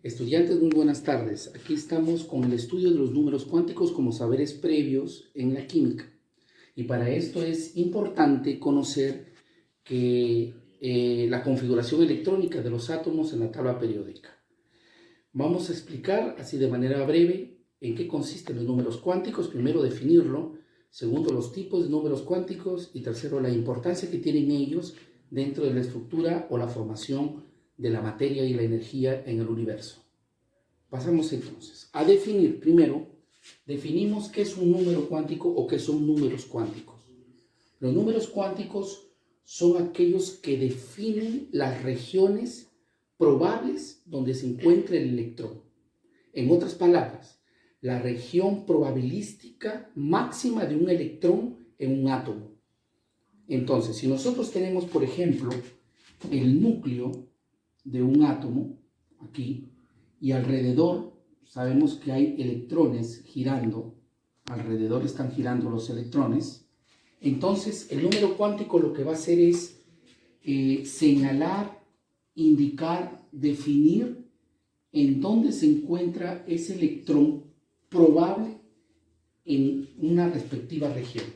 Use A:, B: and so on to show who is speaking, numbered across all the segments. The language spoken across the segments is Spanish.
A: Estudiantes, muy buenas tardes. Aquí estamos con el estudio de los números cuánticos como saberes previos en la química. Y para esto es importante conocer que la configuración electrónica de los átomos en la tabla periódica. Vamos a explicar así de manera breve en qué consisten los números cuánticos. Primero, definirlo. Segundo, los tipos de números cuánticos. Y tercero, la importancia que tienen ellos dentro de la estructura o la formación de la materia y la energía en el universo. Pasamos entonces a definir. Primero, definimos qué es un número cuántico o qué son números cuánticos. Los números cuánticos son aquellos que definen las regiones probables donde se encuentra el electrón. En otras palabras, la región probabilística máxima de un electrón en un átomo. Entonces, si nosotros tenemos, por ejemplo, el núcleo de un átomo, aquí, y alrededor sabemos que hay electrones girando, alrededor están girando los electrones, entonces el número cuántico lo que va a hacer es señalar, indicar, definir en dónde se encuentra ese electrón probable en una respectiva región.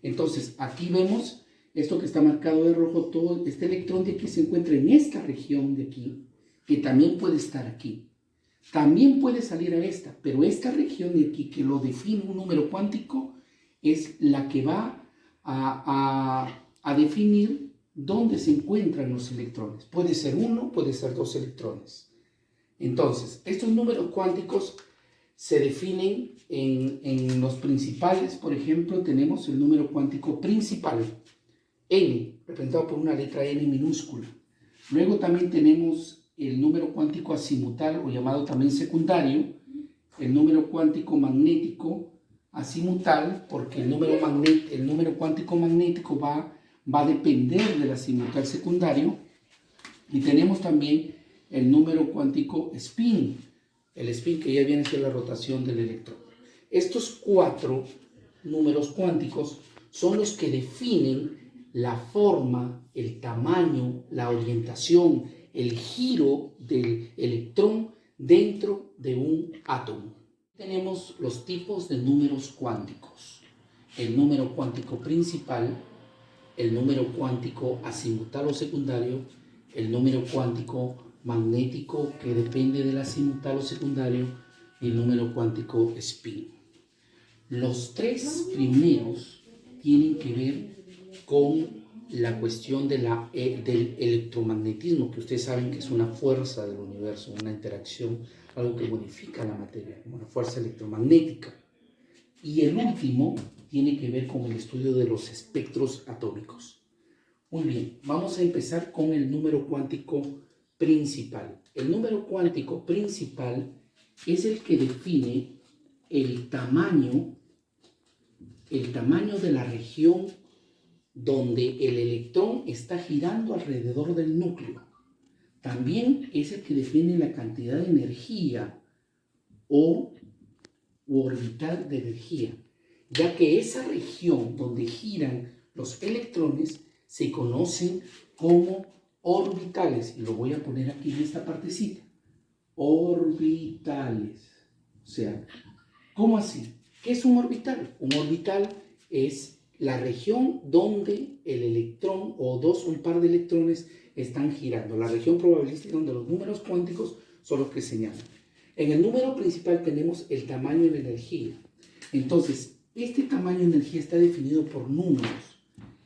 A: Entonces, aquí vemos esto que está marcado de rojo, todo este electrón de aquí se encuentra en esta región de aquí, que también puede estar aquí. También puede salir a esta, pero esta región de aquí que lo define un número cuántico es la que va a definir dónde se encuentran los electrones. Puede ser uno, puede ser dos electrones. Entonces, estos números cuánticos se definen en los principales. Por ejemplo, tenemos el número cuántico principal, n, representado por una letra n minúscula. Luego también tenemos el número cuántico azimutal, o llamado también secundario, el número cuántico magnético azimutal, porque el número cuántico magnético va a depender del azimutal secundario. Y tenemos también el número cuántico spin, el spin que ya viene a ser la rotación del electrón. Estos cuatro números cuánticos son los que definen la forma, el tamaño, la orientación, el giro del electrón dentro de un átomo. Tenemos los tipos de números cuánticos: el número cuántico principal, el número cuántico azimutal o secundario, el número cuántico magnético que depende del azimutal o secundario, y el número cuántico spin. Los tres primeros tienen que ver con la cuestión del electromagnetismo, que ustedes saben que es una fuerza del universo, una interacción, algo que modifica la materia, como una fuerza electromagnética. Y el último tiene que ver con el estudio de los espectros atómicos. Muy bien, vamos a empezar con el número cuántico principal. El número cuántico principal es el que define el tamaño de la región donde el electrón está girando alrededor del núcleo. También es el que define la cantidad de energía o orbital de energía, ya que esa región donde giran los electrones se conocen como orbitales. Y lo voy a poner aquí en esta partecita. Orbitales. O sea, ¿cómo así? ¿Qué es un orbital? Un orbital es la región donde el electrón o un par de electrones están girando. La región probabilística donde los números cuánticos son los que señalan. En el número principal tenemos el tamaño de la energía. Entonces, este tamaño de energía está definido por números.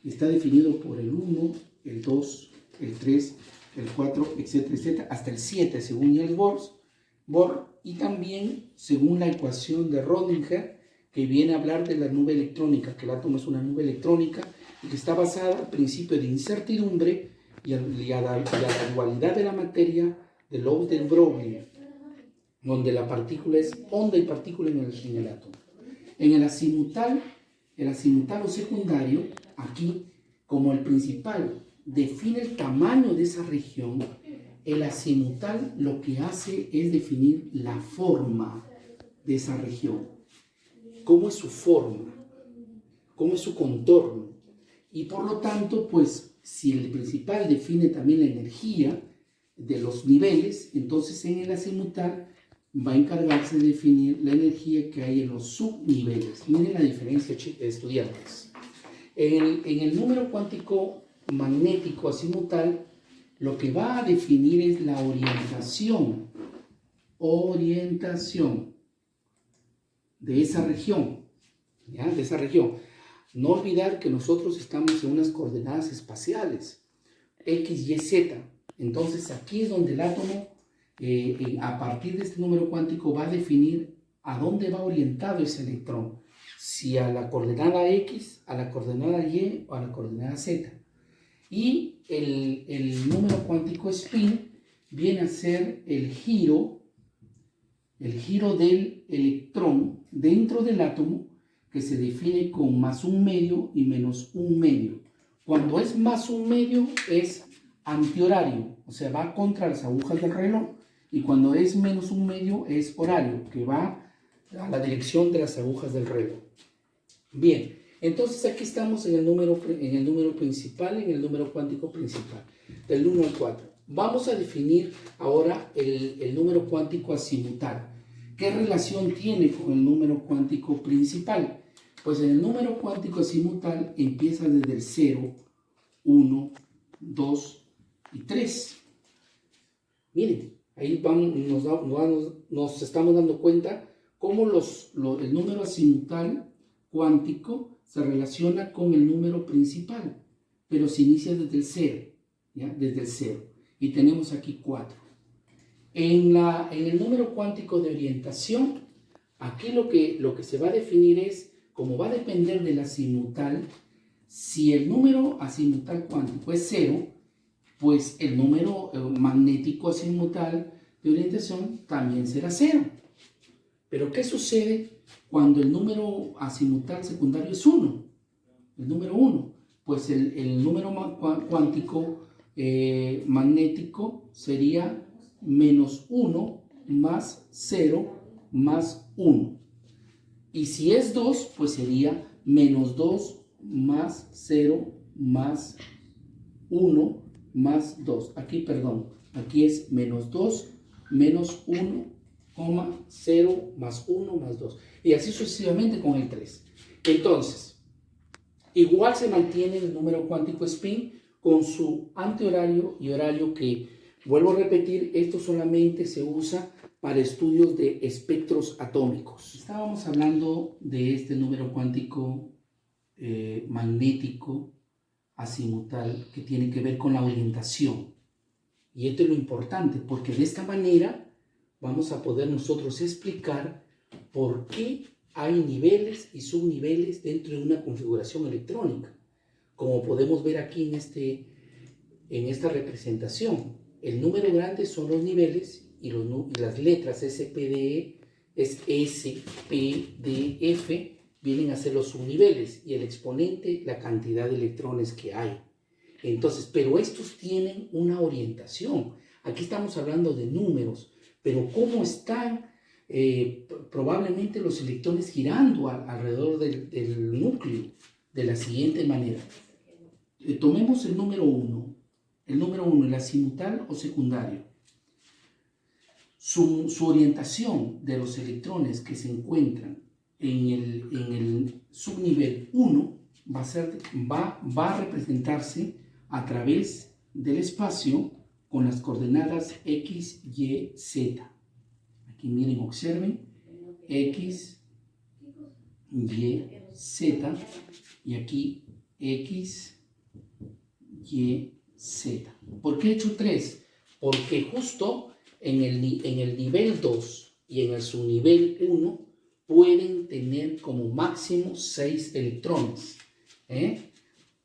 A: Está definido por el 1, el 2, el 3, el 4, etcétera, etcétera, hasta el 7 según Niels Bohr, y también según la ecuación de Rödinger, que viene a hablar de la nube electrónica, que el átomo es una nube electrónica y que está basada al principio de incertidumbre y a la dualidad de la materia de de Broglie, donde la partícula es onda y partícula en el átomo. En el azimutal o secundario, aquí, como el principal define el tamaño de esa región, el azimutal lo que hace es definir la forma de esa región. ¿Cómo es su forma? ¿Cómo es su contorno? Y por lo tanto, pues, si el principal define también la energía, de los niveles, entonces en el azimutal va a encargarse de definir la energía que hay en los subniveles. Miren la diferencia, estudiantes. En el número cuántico magnético azimutal, lo que va a definir es la orientación de esa región, ¿ya? De esa región. No olvidar que nosotros estamos en unas coordenadas espaciales, X, Y, Z. Entonces aquí es donde el átomo, a partir de este número cuántico, va a definir a dónde va orientado ese electrón. Si a la coordenada X, a la coordenada Y o a la coordenada Z. Y el número cuántico spin viene a ser el giro del electrón dentro del átomo, que se define con más un medio y menos un medio. Cuando es más un medio es antihorario, o sea, va contra las agujas del reloj, y cuando es menos un medio es horario, que va a la dirección de las agujas del reloj. Bien, entonces aquí estamos en el número principal, en el número cuántico principal, del 1 al 4. Vamos a definir ahora el número cuántico azimutal. ¿Qué relación tiene con el número cuántico principal? Pues en el número cuántico azimutal empieza desde el 0, 1, 2 y 3. Miren, ahí nos estamos dando cuenta cómo el número azimutal cuántico se relaciona con el número principal, pero se inicia desde el 0, ¿ya? Desde el 0. Y tenemos aquí 4. En el número cuántico de orientación, aquí lo que se va a definir es, como va a depender del azimutal, si el número azimutal cuántico es 0, pues el número magnético azimutal de orientación también será 0. Pero ¿qué sucede cuando el número azimutal secundario es 1? El número 1. Pues el número cuántico magnético sería menos 1 más 0 más 1. Y si es 2, pues sería menos 2 más 0 más 1 más 2. Aquí es menos 2 menos 1, 0 más 1 más 2. Y así sucesivamente con el 3. Entonces, igual se mantiene el número cuántico spin con su antihorario y horario, que, vuelvo a repetir, esto solamente se usa para estudios de espectros atómicos. Estábamos hablando de este número cuántico magnético azimutal, que tiene que ver con la orientación. Y esto es lo importante, porque de esta manera vamos a poder nosotros explicar por qué hay niveles y subniveles dentro de una configuración electrónica. Como podemos ver aquí en esta representación, el número grande son los niveles y las letras SPDE, es S, P, D, F, vienen a ser los subniveles, y el exponente la cantidad de electrones que hay. Entonces, pero estos tienen una orientación. Aquí estamos hablando de números, pero cómo están probablemente los electrones girando alrededor del núcleo de la siguiente manera. Tomemos el número 1. El número 1, el azimutal o secundario. Su orientación de los electrones que se encuentran en el subnivel 1 va a representarse a través del espacio con las coordenadas X, Y, Z. Aquí miren, observen, X, Y, Z, y aquí X, Y, Z. ¿Por qué he hecho 3? Porque justo en el nivel 2 y en el subnivel 1 pueden tener como máximo 6 electrones.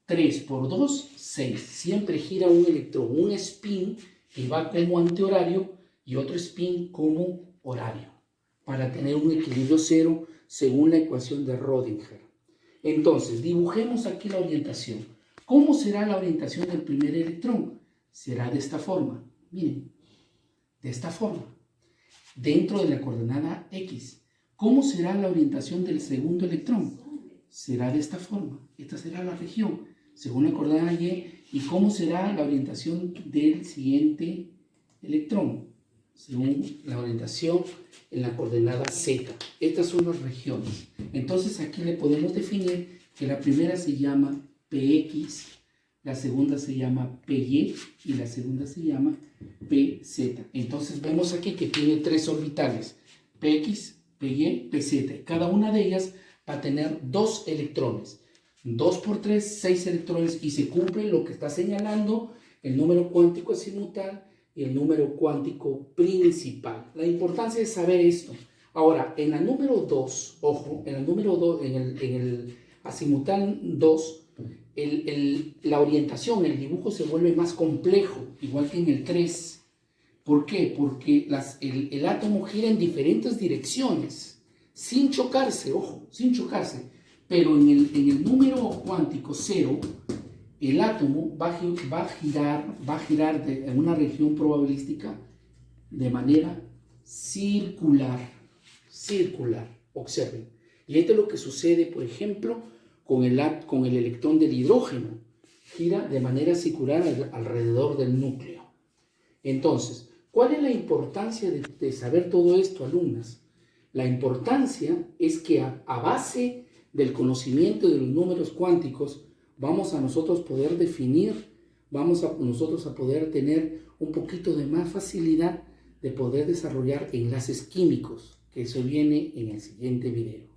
A: 3 por 2, 6. Siempre gira un electrón, un spin que va como antihorario y otro spin como horario, para tener un equilibrio cero según la ecuación de Rödinger. Entonces, dibujemos aquí la orientación. ¿Cómo será la orientación del primer electrón? Será de esta forma. Miren, de esta forma, dentro de la coordenada X. ¿Cómo será la orientación del segundo electrón? Será de esta forma. Esta será la región, según la coordenada Y. ¿Y cómo será la orientación del siguiente electrón, según la orientación en la coordenada Z. Estas son las regiones. Entonces aquí le podemos definir que la primera se llama PX, la segunda se llama PY y la segunda se llama PZ. Entonces vemos aquí que tiene tres orbitales, PX, PY, PZ. Cada una de ellas va a tener 2 electrones. 2 por 3, 6 electrones, y se cumple lo que está señalando el número cuántico azimutal y el número cuántico principal. La importancia de saber esto. Ahora, en la número 2, ojo, en el número 2, en el azimutal 2, la orientación, el dibujo se vuelve más complejo, igual que en el 3. ¿Por qué? Porque el átomo gira en diferentes direcciones, sin chocarse, ojo, sin chocarse. Pero en el número cuántico 0, el átomo va a girar en una región probabilística de manera circular. Observen. Y esto es lo que sucede, por ejemplo, con el electrón del hidrógeno. Gira de manera circular alrededor del núcleo. Entonces, ¿cuál es la importancia de saber todo esto, alumnas? La importancia es que a base del conocimiento de los números cuánticos, vamos a nosotros poder definir, vamos a nosotros a poder tener un poquito de más facilidad de poder desarrollar enlaces químicos, que eso viene en el siguiente video.